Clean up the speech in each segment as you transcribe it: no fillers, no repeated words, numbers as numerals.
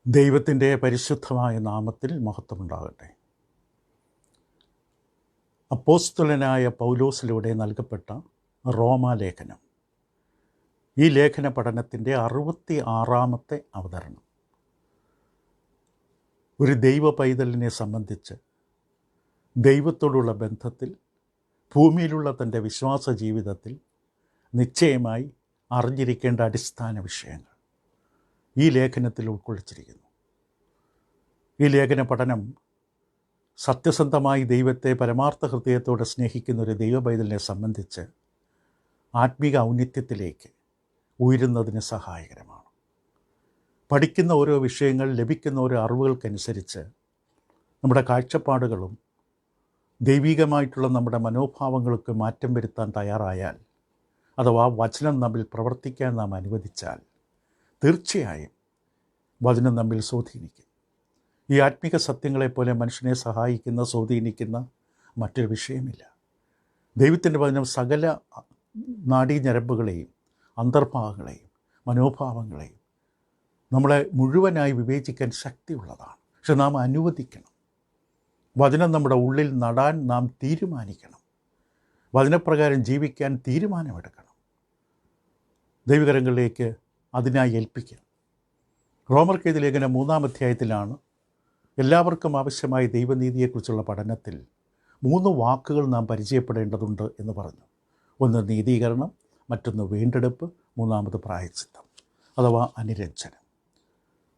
ദൈവത്തിൻ്റെ പരിശുദ്ധമായ നാമത്തിൽ മഹത്വമുണ്ടാകട്ടെ. അപ്പോസ്തലനായ പൗലോസിലൂടെ നൽകപ്പെട്ട റോമാലേഖനം. ഈ ലേഖന പഠനത്തിൻ്റെ 66-ാമത്തെ അവതരണം. ഒരു ദൈവ പൈതലിനെ സംബന്ധിച്ച് ദൈവത്തോടുള്ള ബന്ധത്തിൽ, ഭൂമിയിലുള്ള തൻ്റെ വിശ്വാസ ജീവിതത്തിൽ നിശ്ചയമായി അറിഞ്ഞിരിക്കേണ്ട അടിസ്ഥാന വിഷയങ്ങൾ ഈ ലേഖനത്തിൽ ഉൾക്കൊള്ളിച്ചിരിക്കുന്നു. ഈ ലേഖന പഠനം സത്യസന്ധമായി ദൈവത്തെ പരമാർത്ഥ ഹൃദയത്തോടെ സ്നേഹിക്കുന്ന ഒരു ദൈവ പൈതലിനെ സംബന്ധിച്ച് ആത്മീക ഔന്നിത്യത്തിലേക്ക് ഉയരുന്നതിന് സഹായകരമാണ്. പഠിക്കുന്ന ഓരോ വിഷയങ്ങൾ, ലഭിക്കുന്ന ഓരോ അറിവുകൾക്കനുസരിച്ച് നമ്മുടെ കാഴ്ചപ്പാടുകളും ദൈവികമായിട്ടുള്ള നമ്മുടെ മനോഭാവങ്ങൾക്ക് മാറ്റം വരുത്താൻ തയ്യാറായാൽ, അഥവാ വചനം നമ്മിൽ പ്രവർത്തിക്കാൻ നാം അനുവദിച്ചാൽ, തീർച്ചയായും വചനം നമ്മിൽ സ്വാധീനിക്കും. ഈ ആത്മീക സത്യങ്ങളെപ്പോലെ മനുഷ്യനെ സഹായിക്കുന്ന, സ്വാധീനിക്കുന്ന മറ്റൊരു വിഷയമില്ല. ദൈവത്തിൻ്റെ വചനം സകല നാഡീഞരമ്പുകളെയും അന്തർഭാഗങ്ങളെയും മനോഭാവങ്ങളെയും നമ്മളെ മുഴുവനായി വിവേചിക്കാൻ ശക്തിയുള്ളതാണ്. പക്ഷെ നാം അനുവദിക്കണം. വചനം നമ്മുടെ ഉള്ളിൽ നടാൻ നാം തീരുമാനിക്കണം. വചനപ്രകാരം ജീവിക്കാൻ തീരുമാനമെടുക്കണം. ദൈവകരങ്ങളിലേക്ക് അതിനായി ഏൽപ്പിക്കുക. റോമർക്കെഴുതിയ ലേഖനം 3-ാം അധ്യായത്തിലാണ് എല്ലാവർക്കും ആവശ്യമായ ദൈവനീതിയെക്കുറിച്ചുള്ള പഠനത്തിൽ 3 വാക്കുകൾ നാം പരിചയപ്പെടേണ്ടതുണ്ട് എന്ന് പറഞ്ഞു. ഒന്ന് നീതീകരണം, മറ്റൊന്ന് വീണ്ടെടുപ്പ്, മൂന്നാമത് പ്രായശ്ചിത്തം അഥവാ അനുരഞ്ജനം.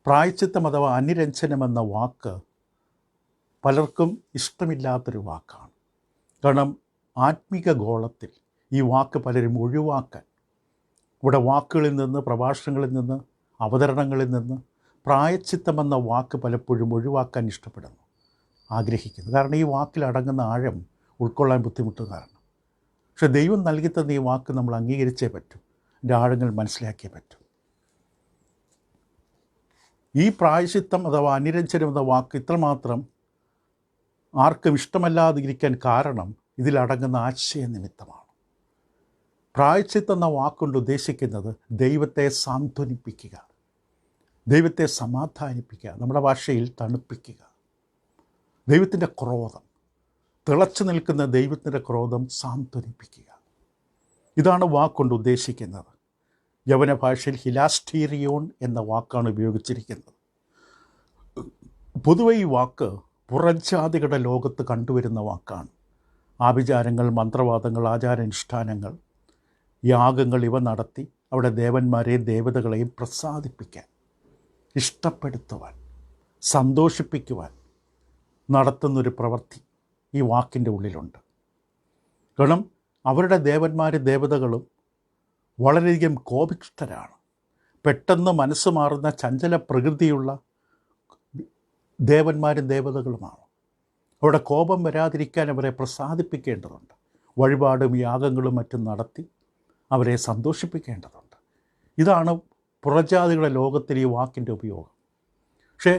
പ്രായശ്ചിത്തം അഥവാ അനുരഞ്ജനം എന്ന വാക്ക് പലർക്കും ഇഷ്ടമില്ലാത്തൊരു വാക്കാണ്. കാരണം ആത്മീക ഗോളത്തിൽ ഈ വാക്ക് പലരും ഒഴിവാക്കാൻ, ഇവിടെ വാക്കുകളിൽ നിന്ന്, പ്രഭാഷണങ്ങളിൽ നിന്ന്, അവതരണങ്ങളിൽ നിന്ന് പ്രായശ്ചിത്തം എന്ന വാക്ക് പലപ്പോഴും ഒഴിവാക്കാൻ ഇഷ്ടപ്പെടുന്നു, ആഗ്രഹിക്കുന്നു. കാരണം ഈ വാക്കിൽ അടങ്ങുന്ന ആഴം ഉൾക്കൊള്ളാൻ ബുദ്ധിമുട്ട് കാരണം. പക്ഷെ ദൈവം നൽകി തന്ന ഈ വാക്ക് നമ്മൾ അംഗീകരിച്ചേ പറ്റൂ, എൻ്റെ ആഴങ്ങൾ മനസ്സിലാക്കിയേ പറ്റൂ. ഈ പ്രായശ്ചിത്തം അഥവാ അനുരഞ്ജനം എന്ന വാക്ക് ഇത്രമാത്രം ആർക്കും ഇഷ്ടമല്ലാതിരിക്കാൻ കാരണം ഇതിലടങ്ങുന്ന ആശയ നിമിത്തമാണ്. പ്രായശ്ചിത്തം എന്ന വാക്കുകൊണ്ട് ഉദ്ദേശിക്കുന്നത് ദൈവത്തെ സാന്ത്വനിപ്പിക്കുക, ദൈവത്തെ സമാധാനിപ്പിക്കുക, നമ്മുടെ ഭാഷയിൽ തണുപ്പിക്കുക. ദൈവത്തിൻ്റെ ക്രോധം, തിളച്ചു നിൽക്കുന്ന ദൈവത്തിൻ്റെ ക്രോധം സാന്ത്വനിപ്പിക്കുക. ഇതാണ് വാക്കുകൊണ്ട് ഉദ്ദേശിക്കുന്നത്. യവന ഭാഷയിൽ ഹിലാസ്റ്റീരിയോൺ എന്ന വാക്കാണ് ഉപയോഗിച്ചിരിക്കുന്നത്. പൊതുവെ ഈ വാക്ക് പുറജാതികളുടെ ലോകത്ത് കണ്ടുവരുന്ന വാക്കാണ്. ആഭിചാരങ്ങൾ, മന്ത്രവാദങ്ങൾ, ആചാരാനുഷ്ഠാനങ്ങൾ, യാഗങ്ങൾ ഇവ നടത്തി അവിടെ ദേവന്മാരെയും ദേവതകളെയും പ്രസാദിപ്പിക്കാൻ, ഇഷ്ടപ്പെടുത്തുവാൻ, സന്തോഷിപ്പിക്കുവാൻ നടത്തുന്നൊരു പ്രവൃത്തി ഈ വാക്കിൻ്റെ ഉള്ളിലുണ്ട്. കാരണം അവരുടെ ദേവന്മാരും ദേവതകളും വളരെയധികം കോപിഷ്ഠരാണ്. പെട്ടെന്ന് മനസ്സ് മാറുന്ന ചഞ്ചല പ്രകൃതിയുള്ള ദേവന്മാരും ദേവതകളുമാണ്. അവിടെ കോപം വരാതിരിക്കാൻ അവരെ പ്രസാദിപ്പിക്കേണ്ടതുണ്ട്. വഴിപാടും യാഗങ്ങളും മറ്റും നടത്തി അവരെ സന്തോഷിപ്പിക്കേണ്ടതുണ്ട്. ഇതാണ് പുറജാതികളുടെ ലോകത്തിൽ ഈ വാക്കിൻ്റെ ഉപയോഗം. പക്ഷേ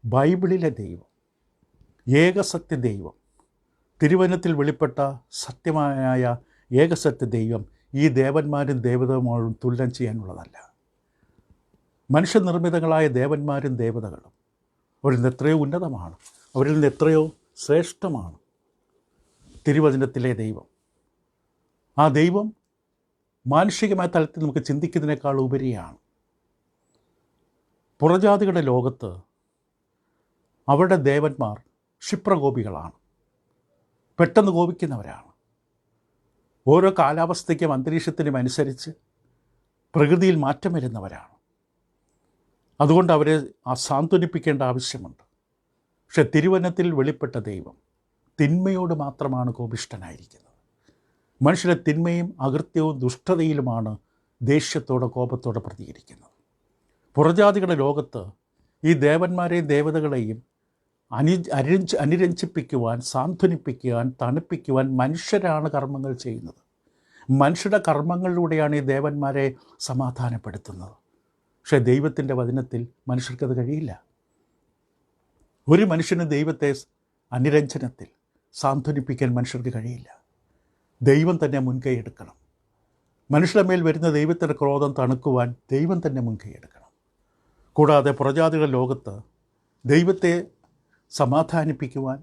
ബൈബിളിലെ ദൈവം, ഏകസത്യ ദൈവം, തിരുവചനത്തിൽ വെളിപ്പെട്ട സത്യമായ ഏകസത്യ ദൈവം ഈ ദേവന്മാരും ദേവതകളും തുല്യം ചെയ്യാനുള്ളതല്ല. മനുഷ്യനിർമ്മിതങ്ങളായ ദേവന്മാരും ദേവതകളും അവരിൽ നിന്ന് എത്രയോ ഉന്നതമാണ്, അവരിൽ നിന്ന് എത്രയോ ശ്രേഷ്ഠമാണ് തിരുവചനത്തിലെ ദൈവം. ആ ദൈവം മാനുഷികമായ തലത്തിൽ നമുക്ക് ചിന്തിക്കുന്നതിനേക്കാൾ ഉപരിയാണ്. പുറജാതികളുടെ ലോകത്ത് അവരുടെ ദേവന്മാർ ക്ഷിപ്രകോപികളാണ്, പെട്ടെന്ന് കോപിക്കുന്നവരാണ്. ഓരോ കാലാവസ്ഥയ്ക്കും അന്തരീക്ഷത്തിനും അനുസരിച്ച് പ്രകൃതിയിൽ മാറ്റം വരുന്നവരാണ്. അതുകൊണ്ട് അവരെ സാന്ത്വനിപ്പിക്കേണ്ട ആവശ്യമുണ്ട്. പക്ഷെ തിരുവചനത്തിൽ വെളിപ്പെട്ട ദൈവം തിന്മയോട് മാത്രമാണ് കോപിഷ്ഠനായിരിക്കുന്നത്. മനുഷ്യരുടെ തിന്മയും അകൃത്യവും ദുഷ്ടതയിലുമാണ് ദേഷ്യത്തോടെ, കോപത്തോടെ പ്രതികരിക്കുന്നത്. പുറജാതികളുടെ ലോകത്ത് ഈ ദേവന്മാരെയും ദേവതകളെയും അനുരഞ്ജിപ്പിക്കുവാൻ, സാന്ത്വനിപ്പിക്കുവാൻ, തണുപ്പിക്കുവാൻ മനുഷ്യരാണ് കർമ്മങ്ങൾ ചെയ്യുന്നത്. മനുഷ്യരുടെ കർമ്മങ്ങളിലൂടെയാണ് ഈ ദേവന്മാരെ സമാധാനപ്പെടുത്തുന്നത്. പക്ഷേ ദൈവത്തിൻ്റെ വചനത്തിൽ മനുഷ്യർക്കത് കഴിയില്ല. ഒരു മനുഷ്യന് ദൈവത്തെ അനുരഞ്ജനത്തിൽ സാന്ത്വനിപ്പിക്കാൻ മനുഷ്യർക്ക് കഴിയില്ല. ദൈവം തന്നെ മുൻകൈ എടുക്കണം. മനുഷ്യരുടെ മേൽ വരുന്ന ദൈവത്തിൻ്റെ ക്രോധം തണുക്കുവാൻ ദൈവം തന്നെ മുൻകൈ എടുക്കണം. കൂടാതെ പുറജാതികളുടെ ലോകത്ത് ദൈവത്തെ സമാധാനിപ്പിക്കുവാൻ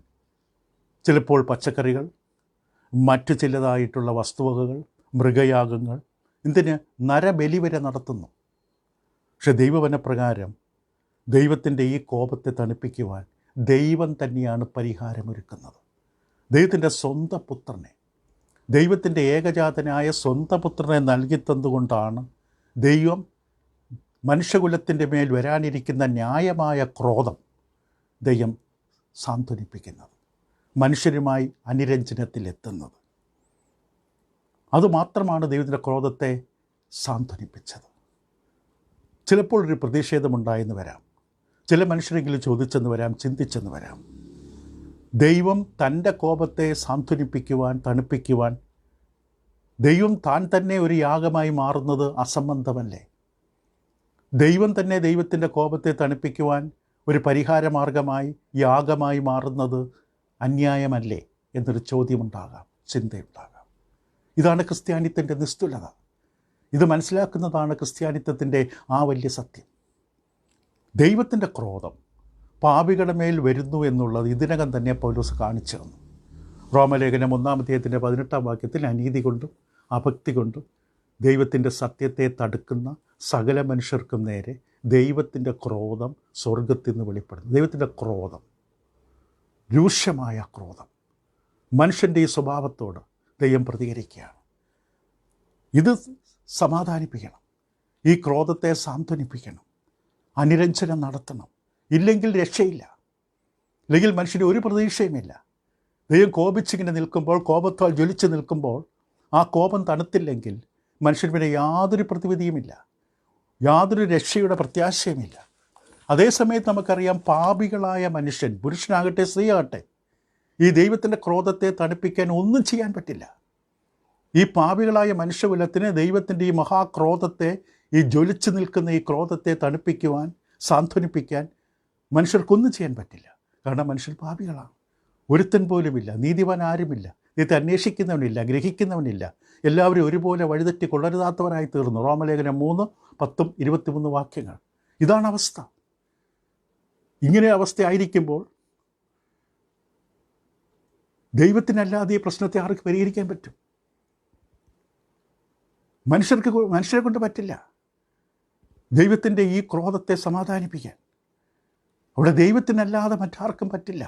ചിലപ്പോൾ പച്ചക്കറികൾ, മറ്റു ചിലതായിട്ടുള്ള വസ്തുവകകൾ, മൃഗയാഗങ്ങൾ, ഇതിന് നരബലി വരെ നടത്തുന്നു. പക്ഷെ ദൈവവചനപ്രകാരം ദൈവത്തിൻ്റെ ഈ കോപത്തെ തണുപ്പിക്കുവാൻ ദൈവം തന്നെയാണ് പരിഹാരമൊരുക്കുന്നത്. ദൈവത്തിൻ്റെ സ്വന്തം പുത്രനെ, ദൈവത്തിൻ്റെ ഏകജാതനായ സ്വന്തം പുത്രനെ നൽകി തന്നുകൊണ്ടാണ് ദൈവം മനുഷ്യകുലത്തിൻ്റെ മേൽ വരാനിരിക്കുന്ന ന്യായമായ ക്രോധം ദൈവം സാന്ത്വനിപ്പിക്കുന്നത്, മനുഷ്യരുമായി അനുരഞ്ജനത്തിലെത്തുന്നത്. അതുമാത്രമാണ് ദൈവത്തിൻ്റെ ക്രോധത്തെ സാന്ത്വനിപ്പിച്ചത്. ചിലപ്പോൾ ഒരു പ്രതിഷേധമുണ്ടായെന്ന് വരാം, ചില മനുഷ്യരെങ്കിലും ചോദിച്ചെന്ന് വരാം, ചിന്തിച്ചെന്ന് വരാം. ദൈവം തൻ്റെ കോപത്തെ സാന്ത്വനിപ്പിക്കുവാൻ, തണുപ്പിക്കുവാൻ ദൈവം താൻ തന്നെ ഒരു യാഗമായി മാറുന്നത് അസംബന്ധമല്ലേ? ദൈവം തന്നെ ദൈവത്തിൻ്റെ കോപത്തെ തണുപ്പിക്കുവാൻ ഒരു പരിഹാരമാർഗമായി, യാഗമായി മാറുന്നത് അന്യായമല്ലേ എന്നൊരു ചോദ്യമുണ്ടാകാം, ചിന്തയുണ്ടാകാം. ഇതാണ് ക്രിസ്ത്യാനിത്വത്തിൻ്റെ നിസ്തുലത. ഇത് മനസ്സിലാക്കുന്നതാണ് ക്രിസ്ത്യാനിത്വത്തിൻ്റെ ആ വലിയ സത്യം. ദൈവത്തിൻ്റെ ക്രോധം പാപികളുടെ മേൽ വരുന്നു എന്നുള്ളത് ഇതിനകം തന്നെ പൗലോസ് കാണിച്ചു തന്നു. റോമലേഖനം 1-ാം വാക്യത്തിൽ അനീതി കൊണ്ടും അഭക്തി കൊണ്ടും ദൈവത്തിൻ്റെ സത്യത്തെ തടുക്കുന്ന സകല മനുഷ്യർക്കും നേരെ ദൈവത്തിൻ്റെ ക്രോധം സ്വർഗത്തിൽ നിന്ന് വെളിപ്പെടുന്നു. ദൈവത്തിൻ്റെ ക്രോധം, രൂക്ഷമായ ക്രോധം, മനുഷ്യൻ്റെ ഈ സ്വഭാവത്തോട് ദൈവം പ്രതികരിക്കുകയാണ്. ഇത് സമാധാനിപ്പിക്കണം, ഈ ക്രോധത്തെ സാന്ത്വനിപ്പിക്കണം, അനുരഞ്ജനം നടത്തണം. ഇല്ലെങ്കിൽ രക്ഷയില്ല, ഇല്ലെങ്കിൽ മനുഷ്യന് ഒരു പ്രതീക്ഷയുമില്ല. ദൈവം കോപിച്ചിങ്ങനെ നിൽക്കുമ്പോൾ, കോപത്താൽ ജ്വലിച്ച് നിൽക്കുമ്പോൾ, ആ കോപം തണുത്തില്ലെങ്കിൽ മനുഷ്യന് പിന്നെ യാതൊരു പ്രതിവിധിയുമില്ല, യാതൊരു രക്ഷയുടെ പ്രത്യാശയുമില്ല. അതേസമയത്ത് നമുക്കറിയാം, പാപികളായ മനുഷ്യൻ, പുരുഷനാകട്ടെ സ്ത്രീയാകട്ടെ, ഈ ദൈവത്തിൻ്റെ ക്രോധത്തെ തണുപ്പിക്കാൻ ഒന്നും ചെയ്യാൻ പറ്റില്ല. ഈ പാപികളായ മനുഷ്യകുലത്തിന് ദൈവത്തിൻ്റെ ഈ മഹാക്രോധത്തെ, ഈ ജ്വലിച്ച് നിൽക്കുന്ന ഈ ക്രോധത്തെ തണുപ്പിക്കുവാൻ, സാന്ത്വനിപ്പിക്കാൻ മനുഷ്യർക്കൊന്നും ചെയ്യാൻ പറ്റില്ല. കാരണം മനുഷ്യർ പാപികളാണ്. ഒരുത്തൻ പോലുമില്ല, നീതിവാൻ ആരുമില്ല, ദൈവത്തെ അന്വേഷിക്കുന്നവനില്ല, ഗ്രഹിക്കുന്നവനില്ല. എല്ലാവരും ഒരുപോലെ വഴിതെറ്റി കൊള്ളരുതാത്തവരായി തീർന്നു. റോമലേഖനം 3:10-23 വാക്യങ്ങൾ. ഇതാണ് അവസ്ഥ. ഇങ്ങനെ അവസ്ഥയായിരിക്കുമ്പോൾ ദൈവത്തിനല്ലാതെ ഈ പ്രശ്നത്തെ ആർക്ക് പരിഹരിക്കാൻ പറ്റും? മനുഷ്യരെ കൊണ്ട് പറ്റില്ല ദൈവത്തിൻ്റെ ഈ ക്രോധത്തെ സമാധാനിപ്പിക്കാൻ. അവിടെ ദൈവത്തിനല്ലാതെ മറ്റാർക്കും പറ്റില്ല.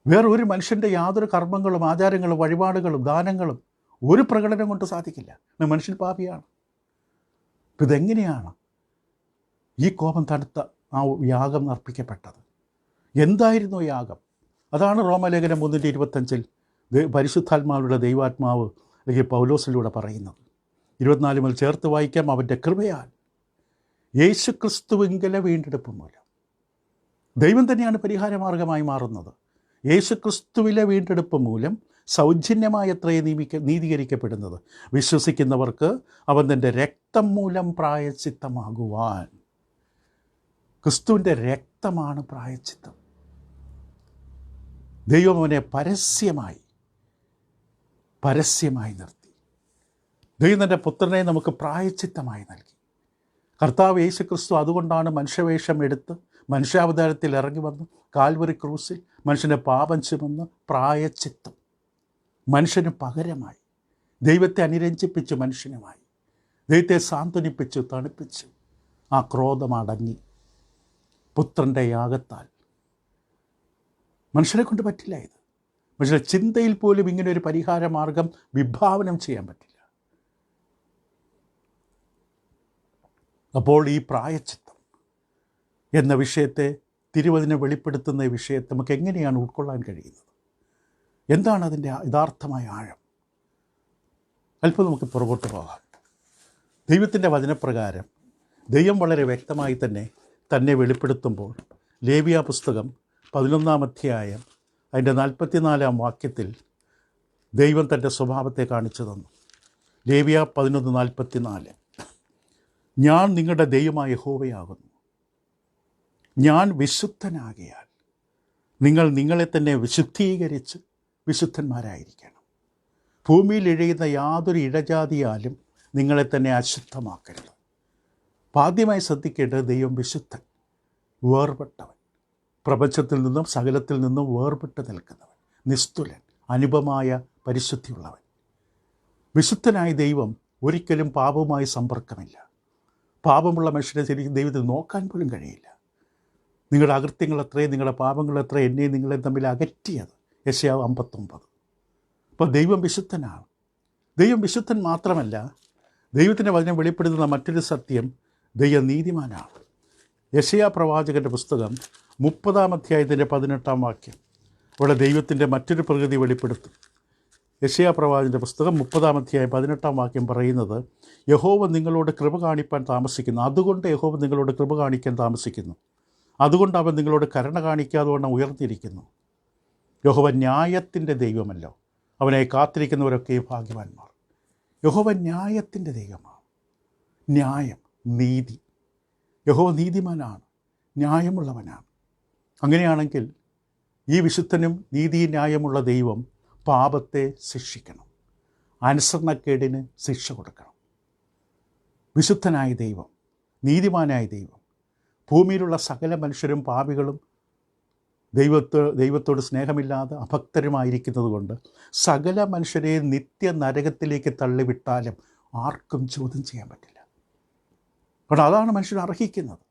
വേറൊരു മനുഷ്യൻ്റെ യാതൊരു കർമ്മങ്ങളും, ആചാരങ്ങളും, വഴിപാടുകളും, ദാനങ്ങളും ഒരു പ്രകടനം കൊണ്ട് സാധിക്കില്ല. മനുഷ്യൻ പാപിയാണ്. അപ്പം ഇതെങ്ങനെയാണ് ഈ കോപം തണുത്ത ആ യാഗം അർപ്പിക്കപ്പെട്ടത്? എന്തായിരുന്നു യാഗം? അതാണ് റോമലേഖനം 3:25 പരിശുദ്ധാത്മാവിലുള്ള ദൈവാത്മാവ് അല്ലെങ്കിൽ പൗലോസിലൂടെ പറയുന്നത്. 24 മുതൽ ചേർത്ത് വായിക്കാം. അവൻ്റെ കൃപയാൽ യേശുക്രിസ്തുവിങ്കലെ വീണ്ടെടുപ്പ് മൂലം ദൈവം തന്നെയാണ് പരിഹാരമാർഗമായി മാറുന്നത്. യേശുക്രിസ്തുവിലെ വീണ്ടെടുപ്പ് മൂലം സൗജന്യമായത്രേ നീതീകരിക്കപ്പെടുന്നത്. വിശ്വസിക്കുന്നവർക്ക് അവൻ തൻ്റെ രക്തം മൂലം പ്രായശ്ചിത്തമാകുവാൻ. ക്രിസ്തുവിൻ്റെ രക്തമാണ് പ്രായശ്ചിത്തം. ദൈവം അവനെ പരസ്യമായി നിർത്തി. ദൈവം തൻ്റെ പുത്രനെ നമുക്ക് പ്രായശ്ചിത്തമായി നൽകി. കർത്താവ് യേശുക്രിസ്തു അതുകൊണ്ടാണ് മനുഷ്യവേഷം എടുത്ത് മനുഷ്യാവതാരത്തിൽ ഇറങ്ങി വന്ന് കാൽവറി ക്രൂസിൽ മനുഷ്യൻ്റെ പാപം ചുമന്ന് പ്രായശ്ചിത്തം, മനുഷ്യന് പകരമായി ദൈവത്തെ അനുരഞ്ജിപ്പിച്ചു, മനുഷ്യനുമായി ദൈവത്തെ സാന്ത്വനിപ്പിച്ചു, തണുപ്പിച്ചു. ആ ക്രോധം അടങ്ങി പുത്രൻ്റെ യാഗത്താൽ. മനുഷ്യരെ കൊണ്ട് പറ്റില്ല ഇത്. മനുഷ്യരുടെ ചിന്തയിൽ പോലും ഇങ്ങനെ ഒരു പരിഹാര മാർഗം വിഭാവനം ചെയ്യാൻ പറ്റില്ല. അപ്പോൾ ഈ പ്രായശ്ചിത്തം എന്ന വിഷയത്തെ, തിരുവചനം വെളിപ്പെടുത്തുന്ന ഈ വിഷയത്തെ നമുക്ക് എങ്ങനെയാണ് ഉൾക്കൊള്ളാൻ കഴിയുന്നത്? എന്താണ് അതിൻ്റെ യഥാർത്ഥമായ ആഴം? അല്പം നമുക്ക് പുറകോട്ട് പോകാം. ദൈവത്തിൻ്റെ വചനപ്രകാരം ദൈവം വളരെ വ്യക്തമായി തന്നെ വെളിപ്പെടുത്തുമ്പോൾ ലേവ്യ പുസ്തകം 11-ാം അധ്യായം അതിൻ്റെ 44-ാം വാക്യത്തിൽ ദൈവം തൻ്റെ സ്വഭാവത്തെ കാണിച്ചു തന്നു. ലേവ്യ 11:44, ഞാൻ നിങ്ങളുടെ ദൈവമായ യഹോവയാകുന്നു. ഞാൻ വിശുദ്ധനാകിയാൽ നിങ്ങൾ നിങ്ങളെ തന്നെ വിശുദ്ധീകരിച്ച് വിശുദ്ധന്മാരായിരിക്കണം. ഭൂമിയിൽ ഇഴയുന്ന യാതൊരു ഇഴജാതിയാലും നിങ്ങളെ തന്നെ അശുദ്ധമാക്കരുത്. അപ്പോൾ ആദ്യമായി ശ്രദ്ധിക്കേണ്ടത് ദൈവം വിശുദ്ധൻ, വേർപെട്ടവൻ, പ്രപഞ്ചത്തിൽ നിന്നും സകലത്തിൽ നിന്നും വേർപെട്ട് നിൽക്കുന്നവൻ, നിസ്തുലൻ, അനുപമായ പരിശുദ്ധിയുള്ളവൻ. വിശുദ്ധനായ ദൈവം ഒരിക്കലും പാപവുമായി സമ്പർക്കമില്ല. പാപമുള്ള മനുഷ്യനെ ശരിക്കും ദൈവത്തിൽ നോക്കാൻ പോലും കഴിയില്ല. നിങ്ങളുടെ അകൃത്യങ്ങൾ എത്രയും നിങ്ങളുടെ പാപങ്ങൾ എത്ര എന്നെയും നിങ്ങളെയും തമ്മിൽ അകറ്റിയത്. യെശയ്യാവ് 59. അപ്പോൾ ദൈവം വിശുദ്ധനാണ്. ദൈവം വിശുദ്ധൻ മാത്രമല്ല, ദൈവത്തിൻ്റെ വചനം വെളിപ്പെടുത്തുന്ന മറ്റൊരു സത്യം, ദൈവം നീതിമാനാണ്. യെശയ്യാ പ്രവാചകൻ്റെ പുസ്തകം 30-ാം അധ്യായത്തിൻ്റെ 18-ാം വാക്യം അവിടെ ദൈവത്തിൻ്റെ മറ്റൊരു പ്രകൃതി വെളിപ്പെടുത്തും. യെശയ്യാ പ്രവാചകൻ്റെ പുസ്തകം 30-ാം അധ്യായം 18-ാം വാക്യം പറയുന്നത്, യഹോവ നിങ്ങളോട് കൃപ കാണിപ്പാൻ താമസിക്കുന്നു, അതുകൊണ്ട് യഹോവ നിങ്ങളോട് കൃപ കാണിക്കാൻ താമസിക്കുന്നു, അതുകൊണ്ട് അവൻ നിങ്ങളോട് കരുണ കാണിക്കാതെ വണ്ണം ഉയർന്നിരിക്കുന്നു. യഹോവ ന്യായത്തിൻ്റെ ദൈവമല്ലോ, അവനെ കാത്തിരിക്കുന്നവരൊക്കെ ഭാഗ്യവാന്മാർ. യഹോവ ന്യായത്തിൻ്റെ ദൈവമാണ്. ന്യായം, നീതി. യഹോവ നീതിമാനാണ്, ന്യായമുള്ളവനാണ്. അങ്ങനെയാണെങ്കിൽ ഈ വിശുദ്ധനും നീതി ന്യായമുള്ള ദൈവം പാപത്തെ ശിക്ഷിക്കണം, അനുസരണക്കേടിന് ശിക്ഷ കൊടുക്കണം. വിശുദ്ധനായ ദൈവം, നീതിമാനായ ദൈവം, ഭൂമിയിലുള്ള സകല മനുഷ്യരും പാപികളും ദൈവത്തോട് സ്നേഹമില്ലാതെ അഭക്തരുമായിരിക്കുന്നത് കൊണ്ട് സകല മനുഷ്യരെ നിത്യ നരകത്തിലേക്ക് തള്ളിവിട്ടാലും ആർക്കും ചോദ്യം ചെയ്യാൻ പറ്റില്ല. കാരണം അതാണ് മനുഷ്യൻ അർഹിക്കുന്നത്,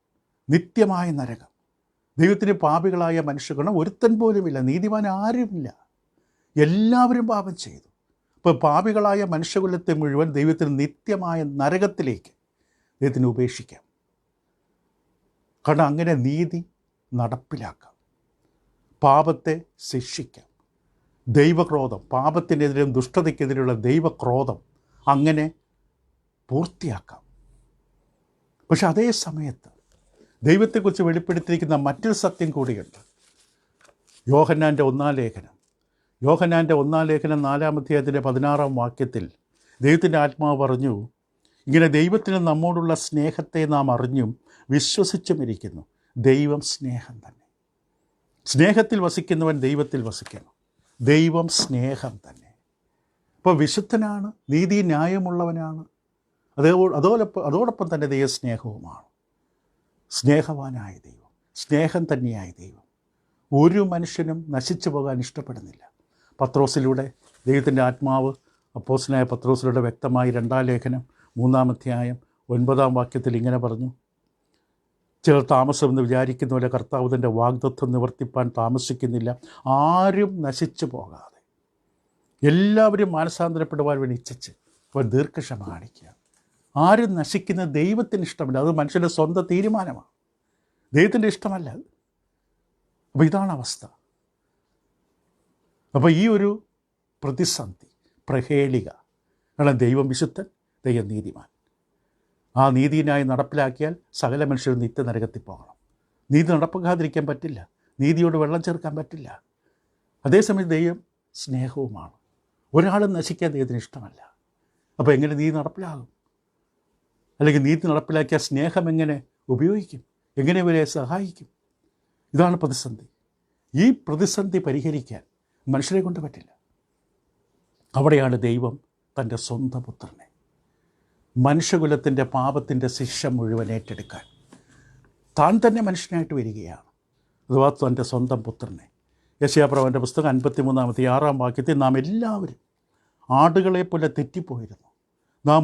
നിത്യമായ നരകം. ദൈവത്തിന് പാപികളായ മനുഷ്യഗണം ഒരുത്തൻ പോലുമില്ല, നീതിമാൻ ആരുമില്ല, എല്ലാവരും പാപം ചെയ്തു. ഇപ്പോൾ പാപികളായ മനുഷ്യകുലത്തെ മുഴുവൻ ദൈവത്തിന് നിത്യമായ നരകത്തിലേക്ക് ദൈവത്തിന് ഉപേക്ഷിക്കാം. കാരണം അങ്ങനെ നീതി നടപ്പിലാക്കാം, പാപത്തെ ശിക്ഷിക്കാം. ദൈവക്രോധം, പാപത്തിനെതിരെയും ദുഷ്ടതയ്ക്കെതിരെയുള്ള ദൈവക്രോധം അങ്ങനെ പൂർത്തിയാക്കാം. പക്ഷെ അതേ സമയത്ത് ദൈവത്തെക്കുറിച്ച് വെളിപ്പെടുത്തിയിരിക്കുന്ന മറ്റൊരു സത്യം കൂടിയുണ്ട്. യോഹന്നാൻ്റെ 1-ാം ലേഖനം 4-ാം അധ്യായത്തിൻ്റെ 16-ാം വാക്യത്തിൽ ദൈവത്തിൻ്റെ ആത്മാവ് പറഞ്ഞു, ഇങ്ങനെ ദൈവത്തിന് നമ്മോടുള്ള സ്നേഹത്തെ നാം അറിഞ്ഞും വിശ്വസിച്ചുമിരിക്കുന്നു. ദൈവം സ്നേഹം തന്നെ. സ്നേഹത്തിൽ വസിക്കുന്നവൻ ദൈവത്തിൽ വസിക്കണം. ദൈവം സ്നേഹം തന്നെ. അപ്പോൾ വിശുദ്ധനാണ്, നീതി ന്യായമുള്ളവനാണ്, അതോടൊപ്പം തന്നെ ദൈവ സ്നേഹവുമാണ്. സ്നേഹവാനായ ദൈവം, സ്നേഹം തന്നെയായ ദൈവം. ഒരു മനുഷ്യനും നശിച്ചു പോകാൻ ഇഷ്ടപ്പെടുന്നില്ല. പത്രോസിലൂടെ ദൈവത്തിൻ്റെ ആത്മാവ് അപ്പോസ്തലനായ പത്രോസിലൂടെ വ്യക്തമായി 2-ാം ലേഖനം 3-ാം അധ്യായം 9-ാം വാക്യത്തിൽ ഇങ്ങനെ പറഞ്ഞു, ചിലർ താമസമെന്ന് വിചാരിക്കുന്ന പോലെ കർത്താവ് തൻ്റെ വാഗ്ദത്തം നിവർത്തിപ്പാൻ താമസിക്കുന്നില്ല. ആരും നശിച്ചു പോകാതെ എല്ലാവരും മാനസാന്തരപ്പെടുവാൻ വേണ്ടി ഇച്ഛിച്ച് അവൻ ദീർഘക്ഷമ കാണിക്കുക. ആരും നശിക്കുന്ന ദൈവത്തിന് ഇഷ്ടമല്ല, അത് മനുഷ്യൻ്റെ സ്വന്തം തീരുമാനമാണ്, ദൈവത്തിൻ്റെ ഇഷ്ടമല്ല. അപ്പോൾ ഇതാണ് അവസ്ഥ. അപ്പോൾ ഈ ഒരു പ്രതിസന്ധി, പ്രഹേളിക, കാരണം ദൈവം വിശുദ്ധൻ, ദൈവം നീതിമാൻ. ആ നീതിനായി നടപ്പിലാക്കിയാൽ സകല മനുഷ്യരും നിത്യനരകത്തിൽ പോകണം. നീതി നടപ്പാക്കാതിരിക്കാൻ പറ്റില്ല, നീതിയോട് വെള്ളം ചേർക്കാൻ പറ്റില്ല. അതേസമയം ദൈവം സ്നേഹവുമാണ്. ഒരാളും നശിക്കാൻ ദൈവത്തിന് ഇഷ്ടമല്ല. അപ്പോൾ എങ്ങനെ നീതി നടപ്പിലാകും? അല്ലെങ്കിൽ നീതി നടപ്പിലാക്കിയ സ്നേഹം എങ്ങനെ ഉപയോഗിക്കും? എങ്ങനെ ഇവരെ സഹായിക്കും? ഇതാണ് പ്രതിസന്ധി. ഈ പ്രതിസന്ധി പരിഹരിക്കാൻ മനുഷ്യരെ കൊണ്ട് പറ്റില്ല. അവിടെയാണ് ദൈവം തൻ്റെ സ്വന്തം പുത്രനെ, മനുഷ്യകുലത്തിൻ്റെ പാപത്തിൻ്റെ ശിക്ഷ മുഴുവൻ ഏറ്റെടുക്കാൻ താൻ തന്നെ മനുഷ്യനായിട്ട് വരികയാണ്. അഥവാ തൻ്റെ സ്വന്തം പുത്രനെ. യെശയ്യാപ്രവചൻ്റെ പുസ്തകം 53-ാം അധ്യായം 6-ാം വാക്യത്തിൽ നാം എല്ലാവരും ആടുകളെപ്പോലെ തെറ്റിപ്പോയിരുന്നു. നാം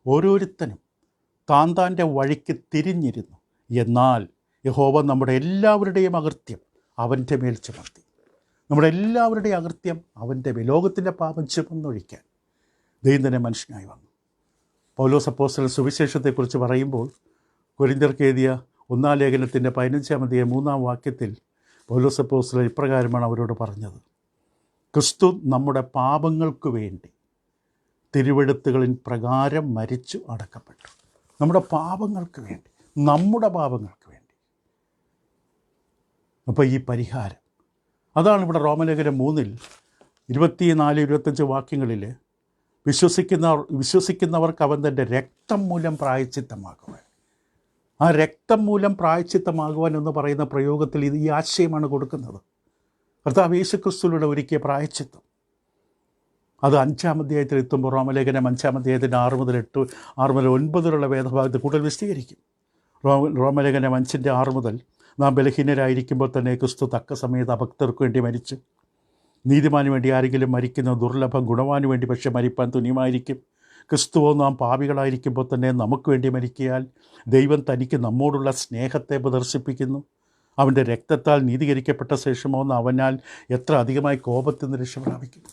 ഓരോരുത്തനും താൻ്റെ വഴിക്ക് തിരിഞ്ഞിരുന്നു. എന്നാൽ യഹോവ നമ്മുടെ എല്ലാവരുടെയും അകൃത്യം അവൻ്റെ മേൽ ചുമത്തി. നമ്മുടെ എല്ലാവരുടെയും അകൃത്യം അവൻ്റെ മേൽ, ലോകത്തിൻ്റെ പാപം ചുമന്നൊഴിക്കാൻ ദൈവം തന്നെ മനുഷ്യനായി വന്നു. പൗലോസ് അപ്പോസ്തലൻ സുവിശേഷത്തെക്കുറിച്ച് പറയുമ്പോൾ കൊരിന്ത്യർക്ക് എഴുതിയ 1-ാം ലേഖനത്തിൻ്റെ 15-ാം അധ്യായം 3-ാം വാക്യത്തിൽ പൗലോസ് അപ്പോസ്തലൻ ഇപ്രകാരമാണ് അവരോട് പറഞ്ഞത്, ക്രിസ്തു നമ്മുടെ പാപങ്ങൾക്ക് വേണ്ടി തിരുവെഴുത്തുകളിൻ പ്രകാരം മരിച്ചു അടക്കപ്പെട്ടു. നമ്മുടെ പാപങ്ങൾക്ക് വേണ്ടി, നമ്മുടെ പാപങ്ങൾക്ക് വേണ്ടി. അപ്പോൾ ഈ പരിഹാരം അതാണ് ഇവിടെ റോമലേഖനം 3-ൽ 24-25 വാക്യങ്ങളിൽ വിശ്വസിക്കുന്നവർക്ക് അവൻ തൻ്റെ രക്തം മൂലം പ്രായശ്ചിത്തമാകുവാൻ. ആ രക്തം മൂലം പ്രായശ്ചിത്തമാകുവാൻ എന്ന് പറയുന്ന പ്രയോഗത്തിൽ ഈ ആശയമാണ് കൊടുക്കുന്നത്. കർത്താവ് യേശുക്രിസ്തുവിലൂടെ ഒരുക്കിയ പ്രായശ്ചിത്തം. അത് 5-ാം അധ്യായത്തിൽ എത്തുമ്പോൾ റോമലേഖനം 5-ാം അധ്യായത്തിൻ്റെ 6 മുതൽ 9 വരെയുള്ള വേദഭാഗത്ത് കൂടുതൽ വിശദീകരിക്കും. റോമലേഖനം 5-ന്റെ 6 മുതൽ നാം ബലഹീനരായിരിക്കുമ്പോൾ തന്നെ ക്രിസ്തു തക്ക സമയത്ത് അഭക്തർക്ക് വേണ്ടി മരിച്ചു. നീതിമാന് വേണ്ടി ആരെങ്കിലും മരിക്കുന്ന ദുർലഭം ഗുണവാന് വേണ്ടി പക്ഷെ മരിപ്പാൻ തുനിയുമായിരിക്കും. ക്രിസ്തുവോ നാം പാപികളായിരിക്കുമ്പോൾ തന്നെ നമുക്ക് വേണ്ടി മരിക്കയാൽ ദൈവം തനിക്ക് നമ്മോടുള്ള സ്നേഹത്തെ പ്രദർശിപ്പിക്കുന്നു. അവൻ്റെ രക്തത്താൽ നീതീകരിക്കപ്പെട്ട ശേഷമോ അവനാൽ എത്ര അധികമായി കോപത്തിൽ നിന്ന് രക്ഷ പ്രാപിക്കും.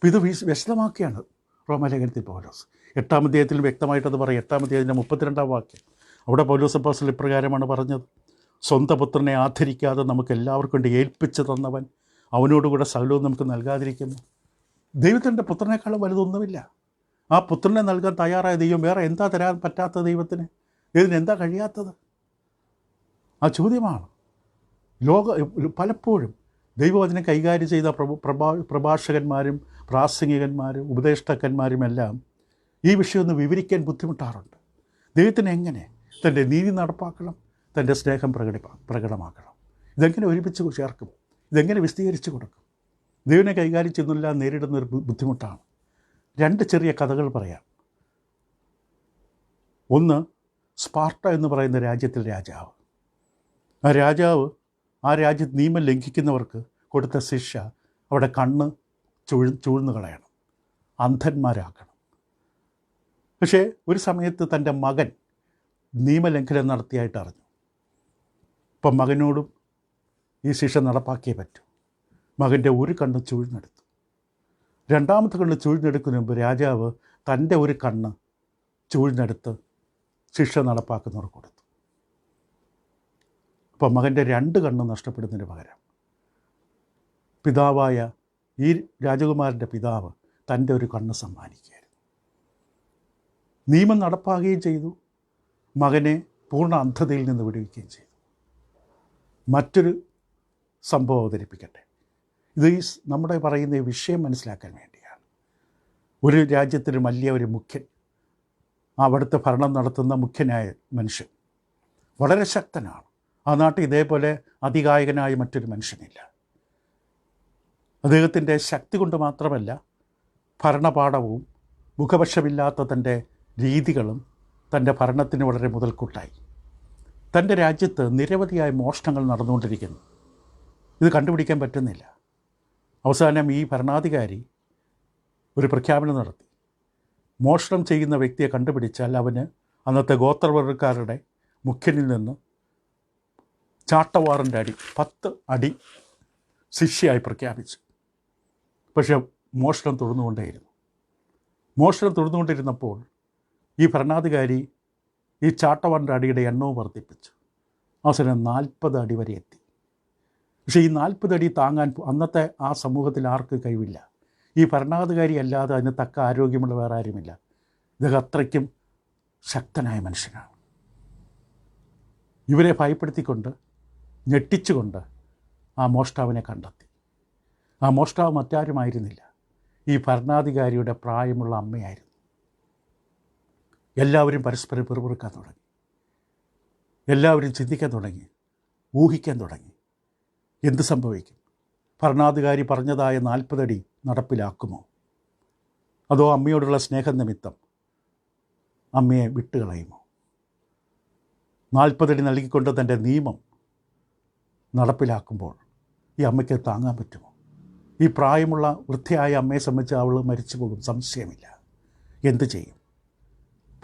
ഇത് വിശദമാക്കിയാണ് റോമാലേഖനത്തിൽ പൗലോസ് 8-ാം അധ്യായത്തിലും വ്യക്തമായിട്ടത് പറയും. 8-ാം അധ്യായത്തിൻ്റെ 32-ാം വാക്യം അവിടെ പൗലോസ് അപ്പോസ്തലൻ ഇപ്രകാരമാണ് പറഞ്ഞത്: സ്വന്തം പുത്രനെ ആദരിക്കാതെ നമുക്ക് എല്ലാവർക്കും വേണ്ടി ഏൽപ്പിച്ചു തന്നവൻ അവനോടുകൂടെ സകലവും നമുക്ക് നൽകാതിരിക്കുന്നു. ദൈവത്തിൻ്റെ പുത്രനേക്കാളും വലുതൊന്നുമില്ല. ആ പുത്രനെ നൽകാൻ തയ്യാറായ ദൈവം വേറെ എന്താ തരാൻ പറ്റാത്ത ദൈവത്തിന്? ഇതിനെന്താ കഴിയാത്തത്? ആ ചോദ്യമാണ് പലപ്പോഴും ദൈവവചനം കൈകാര്യം ചെയ്ത പ്രഭാഷകന്മാരും പ്രാസംഗികന്മാരും ഉപദേഷ്ടാക്കന്മാരുമെല്ലാം ഈ വിഷയമൊന്ന് വിവരിക്കാൻ ബുദ്ധിമുട്ടാറുണ്ട്. ദൈവത്തിന് എങ്ങനെ തൻ്റെ നീതി നടപ്പാക്കണം, തൻ്റെ സ്നേഹം പ്രകടമാക്കണം? ഇതെങ്ങനെ ഒരുമിച്ച് ചേർക്കും? ഇതെങ്ങനെ വിശദീകരിച്ച് കൊടുക്കും? ദൈവനെ കൈകാര്യം ചെയ്യുന്നില്ല നേരിടുന്നൊരു ബുദ്ധിമുട്ടാണ്. 2 ചെറിയ കഥകൾ പറയാം. ഒന്ന്, സ്പാർട്ട എന്ന് പറയുന്ന രാജ്യത്തിലെ രാജാവ്. ആ രാജ്യത്ത് നിയമം ലംഘിക്കുന്നവർക്ക് കൊടുത്ത ശിക്ഷ അവിടെ കണ്ണ് ചൂഴ്ന്നു കളയണം, അന്ധന്മാരാക്കണം. പക്ഷേ ഒരു സമയത്ത് തൻ്റെ മകൻ നിയമലംഘനം നടത്തിയായിട്ട് അറിഞ്ഞു. അപ്പം മകനോടും ഈ ശിക്ഷ നടപ്പാക്കിയേ പറ്റൂ. മകൻ്റെ ഒരു കണ്ണ് ചൂഴ്ന്നെടുത്തു. 2ാമത്തെ കണ്ണ് ചൂഴ്ന്നെടുക്കുന്നതിന് മുമ്പ് രാജാവ് തൻ്റെ ഒരു കണ്ണ് ചൂഴ്ന്നെടുത്ത് ശിക്ഷ നടപ്പാക്കുന്നവർ കൊടുത്തു. അപ്പം മകൻ്റെ 2 കണ്ണ് നഷ്ടപ്പെടുന്നതിന് പകരം പിതാവായ ഈ രാജകുമാരൻ്റെ പിതാവ് തൻ്റെ ഒരു കണ്ണ് സമ്മാനിക്കുകയായിരുന്നു. നിയമം നടപ്പാക്കുകയും ചെയ്തു, മകനെ പൂർണ്ണ അന്ധതയിൽ നിന്ന് വിടുവിക്കുകയും ചെയ്തു. മറ്റൊരു സംഭവം അവതരിപ്പിക്കട്ടെ. ഇത് നമ്മുടെ പറയുന്ന ഈ വിഷയം മനസ്സിലാക്കാൻ വേണ്ടിയാണ്. ഒരു രാജ്യത്തിന് വലിയ ഒരു മുഖ്യൻ, അവിടുത്തെ ഭരണം നടത്തുന്ന മുഖ്യനായ മനുഷ്യൻ വളരെ ശക്തനാണ്. ആ നാട്ടിൽ ഇതേപോലെ അതികായകനായ മറ്റൊരു മനുഷ്യനില്ല. അദ്ദേഹത്തിൻ്റെ ശക്തി കൊണ്ട് മാത്രമല്ല, ഭരണപാഠവും മുഖപക്ഷമില്ലാത്ത തൻ്റെ രീതികളും തൻ്റെ ഭരണത്തിന് വളരെ മുതൽക്കൂട്ടായി. തൻ്റെ രാജ്യത്ത് നിരവധിയായ മോഷണങ്ങൾ നടന്നുകൊണ്ടിരിക്കുന്നു. ഇത് കണ്ടുപിടിക്കാൻ പറ്റുന്നില്ല. അവസാനം ഈ ഭരണാധികാരി ഒരു പ്രഖ്യാപനം നടത്തി. മോഷണം ചെയ്യുന്ന വ്യക്തിയെ കണ്ടുപിടിച്ചാൽ അവന് അന്നത്തെ ഗോത്രവർഗ്ഗക്കാരുടെ മുഖ്യനിൽ നിന്ന് ചാട്ടവാറിൻ്റെ അടി 10 അടി ശിക്ഷയായി പ്രഖ്യാപിച്ചു. പക്ഷേ മോഷണം തുടർന്നുകൊണ്ടിരുന്നപ്പോൾ ഈ ഭരണാധികാരി ഈ ചാട്ടവാറിൻ്റെ അടിയുടെ എണ്ണവും വർദ്ധിപ്പിച്ചു. അവസാനം 40 അടി വരെ എത്തി. പക്ഷേ ഈ 40 അടി താങ്ങാൻ അന്നത്തെ ആ സമൂഹത്തിൽ ആർക്കും കഴിവില്ല. ഈ ഭരണാധികാരി അല്ലാതെ അതിന് തക്ക ആരോഗ്യമുള്ള വേറെ ആരുമില്ല. ഇദ്ദേഹം അത്രയ്ക്കും ശക്തനായ മനുഷ്യനാണ്. ഇവരെ ഭയപ്പെടുത്തിക്കൊണ്ട് ഞെട്ടിച്ചുകൊണ്ട് ആ മോഷ്ടാവിനെ കണ്ടെത്തി. ആ മോഷ്ടാവ് മറ്റാരുമായിരുന്നില്ല, ഈ ഭരണാധികാരിയുടെ പ്രായമുള്ള അമ്മയായിരുന്നു. എല്ലാവരും പരസ്പരം പിറുപിറുക്കാൻ തുടങ്ങി. എല്ലാവരും ചിന്തിക്കാൻ തുടങ്ങി, ഊഹിക്കാൻ തുടങ്ങി. എന്ത് സംഭവിക്കും? ഭരണാധികാരി പറഞ്ഞതായ 40 അടി നടപ്പിലാക്കുമോ? അതോ അമ്മയോടുള്ള സ്നേഹം നിമിത്തം അമ്മയെ വിട്ടുകളയുമോ? 40 അടി നൽകിക്കൊണ്ട് തൻ്റെ നിയമം നടപ്പിലാക്കുമ്പോൾ ഈ അമ്മയ്ക്ക് താങ്ങാൻ പറ്റുമോ? ഈ പ്രായമുള്ള വൃദ്ധയായ അമ്മയെ സംബന്ധിച്ച് അവൾ മരിച്ചു പോകും, സംശയമില്ല. എന്തു ചെയ്യും?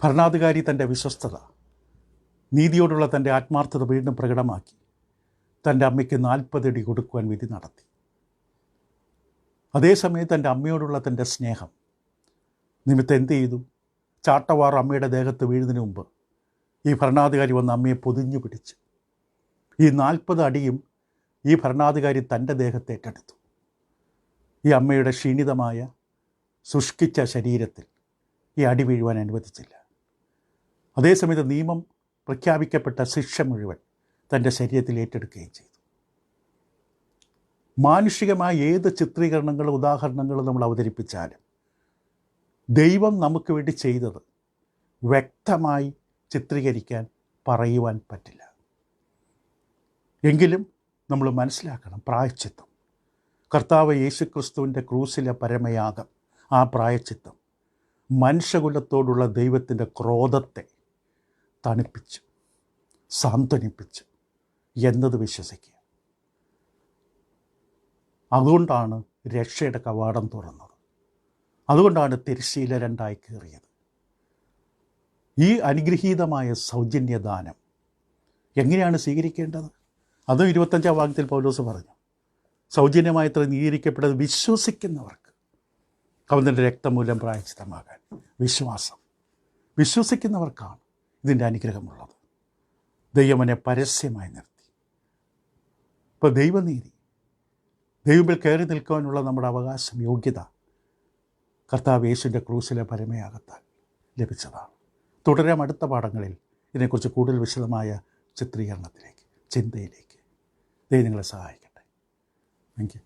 ഭരണാധികാരി തൻ്റെ വിശ്വസ്തത, നീതിയോടുള്ള തൻ്റെ ആത്മാർത്ഥത വീണ്ടും പ്രകടമാക്കി തൻ്റെ അമ്മയ്ക്ക് 40 അടി കൊടുക്കുവാൻ വിധി നടത്തി. അതേസമയം തൻ്റെ അമ്മയോടുള്ള തൻ്റെ സ്നേഹം നിമിത്തം എന്ത് ചെയ്തു? ചാട്ടവാർ അമ്മയുടെ ദേഹത്ത് വീഴുന്നതിന് മുമ്പ് ഈ ഭരണാധികാരി വന്ന് അമ്മയെ പൊതിഞ്ഞു പിടിച്ചു. ഈ 40 അടിയും ഈ ഭരണാധികാരി തൻ്റെ ദേഹത്തെ ഏറ്റെടുത്തു. ഈ അമ്മയുടെ ക്ഷീണിതമായ ശുഷ്കിച്ച ശരീരത്തിൽ ഈ അടി വീഴുവാൻ അനുവദിച്ചില്ല. അതേസമയത്ത് നിയമം പ്രഖ്യാപിക്കപ്പെട്ട ശിക്ഷ മുഴുവൻ തൻ്റെ ശരീരത്തിൽ ഏറ്റെടുക്കുകയും ചെയ്തു. മാനുഷികമായ ഏത് ചിത്രീകരണങ്ങളും ഉദാഹരണങ്ങളും നമ്മൾ അവതരിപ്പിച്ചാലും ദൈവം നമുക്ക് വേണ്ടി ചെയ്തത് വ്യക്തമായി ചിത്രീകരിക്കാൻ പറയുവാൻ പറ്റില്ല. എങ്കിലും നമ്മൾ മനസ്സിലാക്കണം, പ്രായശ്ചിത്തം, കർത്താവ് യേശുക്രിസ്തുവിൻ്റെ ക്രൂസിലെ പരമയാഗം, ആ പ്രായശ്ചിത്തം മനുഷ്യകുലത്തോടുള്ള ദൈവത്തിൻ്റെ ക്രോധത്തെ തണുപ്പിച്ചു, സാന്ത്വനിപ്പിച്ചു എന്നത് വിശ്വസിക്കുക. അതുകൊണ്ടാണ് രക്ഷയുടെ കവാടം തുറന്നത്. അതുകൊണ്ടാണ് തിരശ്ശീല രണ്ടായി കീറിയത്. ഈ അനുഗ്രഹീതമായ സൗജന്യദാനം എങ്ങനെയാണ് സ്വീകരിക്കേണ്ടത്? അതും 25-ാം വാക്യത്തിൽ പൗലോസ് പറഞ്ഞു, സൗജന്യമായത്ര നീതിയിരിക്കപ്പെട്ടത് വിശ്വസിക്കുന്നവർക്ക് അവൻ്റെ രക്തം മൂലം പ്രായശ്ചിത്തമാകാൻ. വിശ്വസിക്കുന്നവർക്കാണ് ഇതിൻ്റെ അനുഗ്രഹമുള്ളത്. ദൈവമനെ പരസ്യമായി നിർത്തി. ഇപ്പോൾ ദൈവനീതി, ദൈവത്തിൽ കയറി നിൽക്കുവാനുള്ള നമ്മുടെ അവകാശം, യോഗ്യത കർത്താവ് യേശുവിൻ്റെ ക്രൂശിലെ പരമയാഗത്താൽ ലഭിച്ചതാണ്. തുടരാം അടുത്ത പാഠങ്ങളിൽ ഇതിനെക്കുറിച്ച് കൂടുതൽ വിശദമായ ചിത്രീകരണത്തിലേക്ക്, ചിന്തയിലേക്ക്. ദൈവം നിങ്ങളെ സഹായിക്കട്ടെ. Thank you.